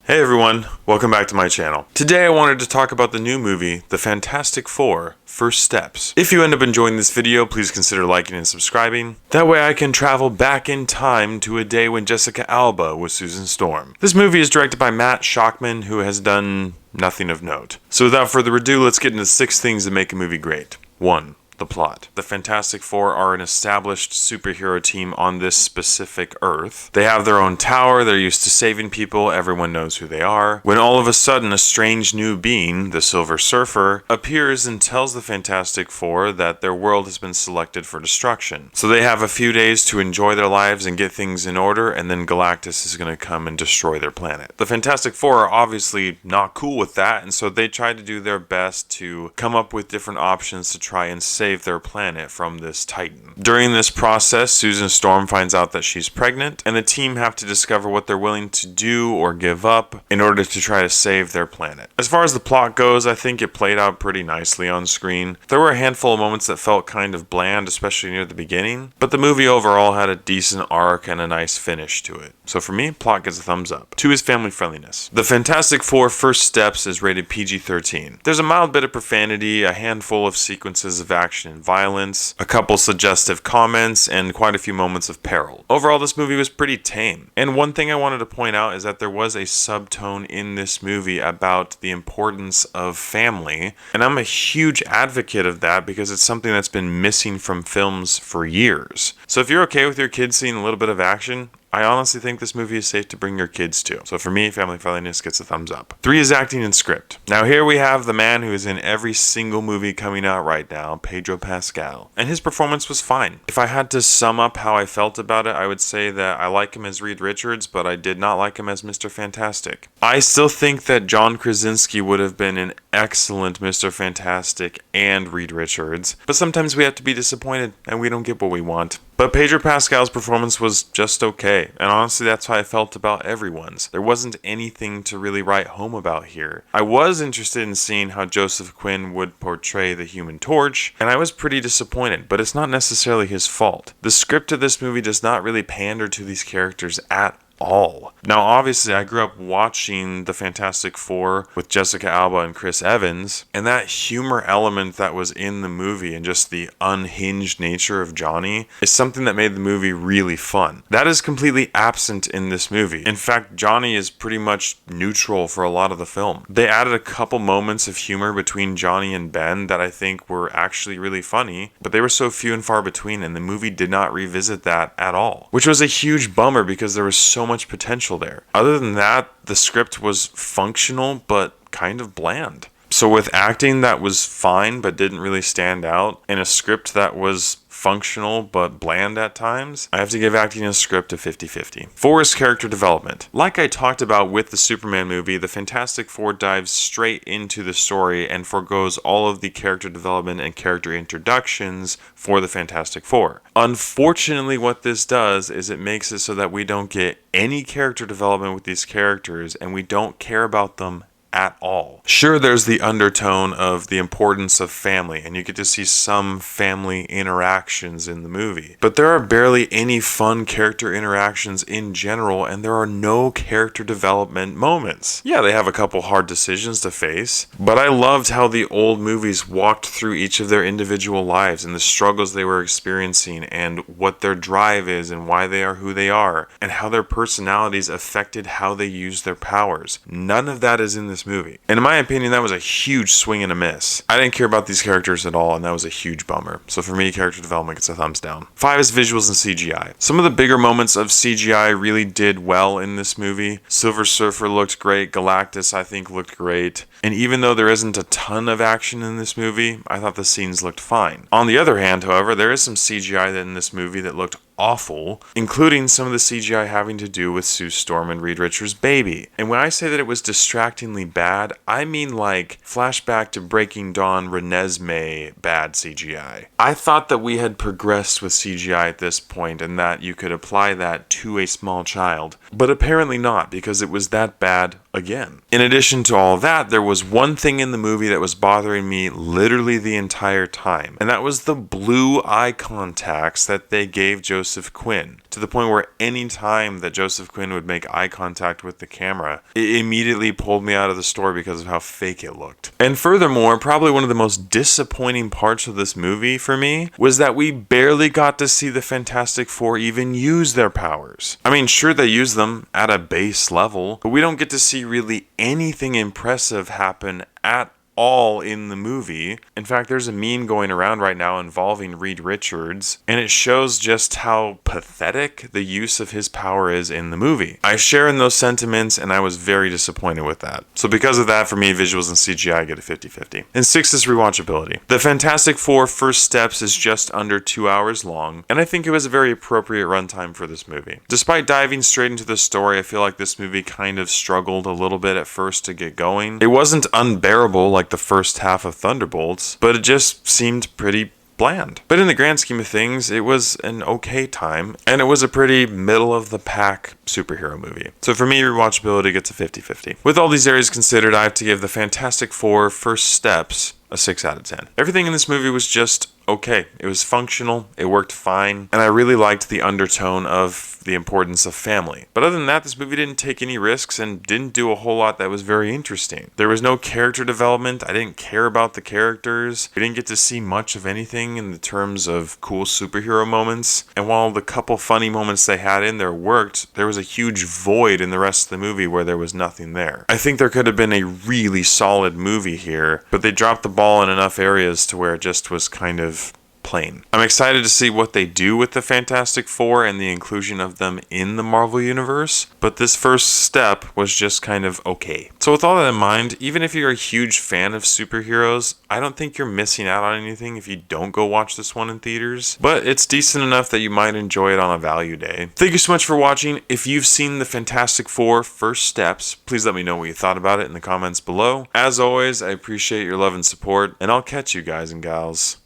Hey everyone, welcome back to my channel. Today I wanted to talk about the new movie, The Fantastic Four: First Steps. If you end up enjoying this video, please consider liking and subscribing. That way I can travel back in time to a day when Jessica Alba was Susan Storm. This movie is directed by Matt Shakman, who has done nothing of note. So without further ado, let's get into 6 things that make a movie great. 1. The plot. The Fantastic Four are an established superhero team on this specific Earth. They have their own tower, they're used to saving people, everyone knows who they are. When all of a sudden a strange new being, the Silver Surfer, appears and tells the Fantastic Four that their world has been selected for destruction. So they have a few days to enjoy their lives and get things in order, and then Galactus is going to come and destroy their planet. The Fantastic Four are obviously not cool with that, and so they try to do their best to come up with different options to try and save their planet from this titan. During this process, Susan Storm finds out that she's pregnant, and the team have to discover what they're willing to do or give up in order to try to save their planet. As far as the plot goes, I think it played out pretty nicely on screen. There were a handful of moments that felt kind of bland, especially near the beginning, but the movie overall had a decent arc and a nice finish to it. So for me, plot gets a thumbs up. 2 is family friendliness. The Fantastic Four: First Steps is rated PG-13. There's a mild bit of profanity, a handful of sequences of action and violence, a couple suggestive comments, and quite a few moments of peril. Overall, this movie was pretty tame. And one thing I wanted to point out is that there was a subtone in this movie about the importance of family, and I'm a huge advocate of that because it's something that's been missing from films for years. So if you're okay with your kids seeing a little bit of action, I honestly think this movie is safe to bring your kids to. So for me, family friendliness gets a thumbs up. 3 is acting and script. Now here we have the man who is in every single movie coming out right now, Pedro Pascal. And his performance was fine. If I had to sum up how I felt about it, I would say that I like him as Reed Richards, but I did not like him as Mr. Fantastic. I still think that John Krasinski would have been an excellent Mr. Fantastic and Reed Richards, but sometimes we have to be disappointed and we don't get what we want. But Pedro Pascal's performance was just okay, and honestly that's how I felt about everyone's. There wasn't anything to really write home about here. I was interested in seeing how Joseph Quinn would portray the Human Torch, and I was pretty disappointed, but it's not necessarily his fault. The script of this movie does not really pander to these characters at all. Now obviously I grew up watching The Fantastic Four with Jessica Alba and Chris Evans, and that humor element that was in the movie and just the unhinged nature of Johnny is something that made the movie really fun. That is completely absent in this movie. In fact, Johnny is pretty much neutral for a lot of the film. They added a couple moments of humor between Johnny and Ben that I think were actually really funny, but they were so few and far between, and the movie did not revisit that at all, which was a huge bummer because there was so much potential there. Other than that, the script was functional but kind of bland. So with acting that was fine but didn't really stand out, and a script that was functional but bland at times, I have to give acting and script a 50-50. 4 is character development. Like I talked about with the Superman movie, the Fantastic Four dives straight into the story and forgoes all of the character development and character introductions for the Fantastic Four. Unfortunately, what this does is it makes it so that we don't get any character development with these characters and we don't care about them at all. Sure, there's the undertone of the importance of family, and you get to see some family interactions in the movie. But there are barely any fun character interactions in general, and there are no character development moments. Yeah, they have a couple hard decisions to face, but I loved how the old movies walked through each of their individual lives and the struggles they were experiencing and what their drive is and why they are who they are and how their personalities affected how they use their powers. None of that is in this movie. And in my opinion, that was a huge swing and a miss. I didn't care about these characters at all, and that was a huge bummer. So for me, character development gets a thumbs down. 5 is visuals and CGI. Some of the bigger moments of CGI really did well in this movie. Silver Surfer looked great. Galactus, I think, looked great. And even though there isn't a ton of action in this movie, I thought the scenes looked fine. On the other hand, however, there is some CGI in this movie that looked awful, including some of the CGI having to do with Sue Storm and Reed Richards' baby. And when I say that it was distractingly bad, I mean like flashback to Breaking Dawn Renesmee bad CGI. I thought that we had progressed with CGI at this point and that you could apply that to a small child, but apparently not, because it was that bad again. In addition to all that, there was one thing in the movie that was bothering me literally the entire time, and that was the blue eye contacts that they gave Joseph Joseph Quinn, to the point where any time that Joseph Quinn would make eye contact with the camera, it immediately pulled me out of the story because of how fake it looked. And furthermore, probably one of the most disappointing parts of this movie for me was that we barely got to see the Fantastic Four even use their powers. I mean, sure, they use them at a base level, but we don't get to see really anything impressive happen at all in the movie. In fact, there's a meme going around right now involving Reed Richards, and it shows just how pathetic the use of his power is in the movie. I share in those sentiments, and I was very disappointed with that. So because of that, for me, visuals and CGI get a 50-50. And 6 is rewatchability. The Fantastic Four First Steps is just under 2 hours long, and I think it was a very appropriate runtime for this movie. Despite diving straight into the story, I feel like this movie kind of struggled a little bit at first to get going. It wasn't unbearable like the first half of Thunderbolts, but it just seemed pretty bland. But in the grand scheme of things, it was an okay time, and it was a pretty middle-of-the-pack superhero movie. So for me, rewatchability gets a 50-50. With all these areas considered, I have to give the Fantastic Four First Steps a 6 out of 10. Everything in this movie was just okay. It was functional, it worked fine, and I really liked the undertone of the importance of family. But other than that, this movie didn't take any risks and didn't do a whole lot that was very interesting. There was no character development. I didn't care about the characters. We didn't get to see much of anything in the terms of cool superhero moments. And while the couple funny moments they had in there worked, there was a huge void in the rest of the movie where there was nothing there. I think there could have been a really solid movie here, but they dropped the ball in enough areas to where it just was kind of plain. I'm excited to see what they do with the Fantastic Four and the inclusion of them in the Marvel Universe, but this first step was just kind of okay. So with all that in mind, even if you're a huge fan of superheroes, I don't think you're missing out on anything if you don't go watch this one in theaters, but it's decent enough that you might enjoy it on a value day. Thank you so much for watching. If you've seen the Fantastic Four First Steps, please let me know what you thought about it in the comments below. As always, I appreciate your love and support, and I'll catch you guys and gals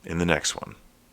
in the next one.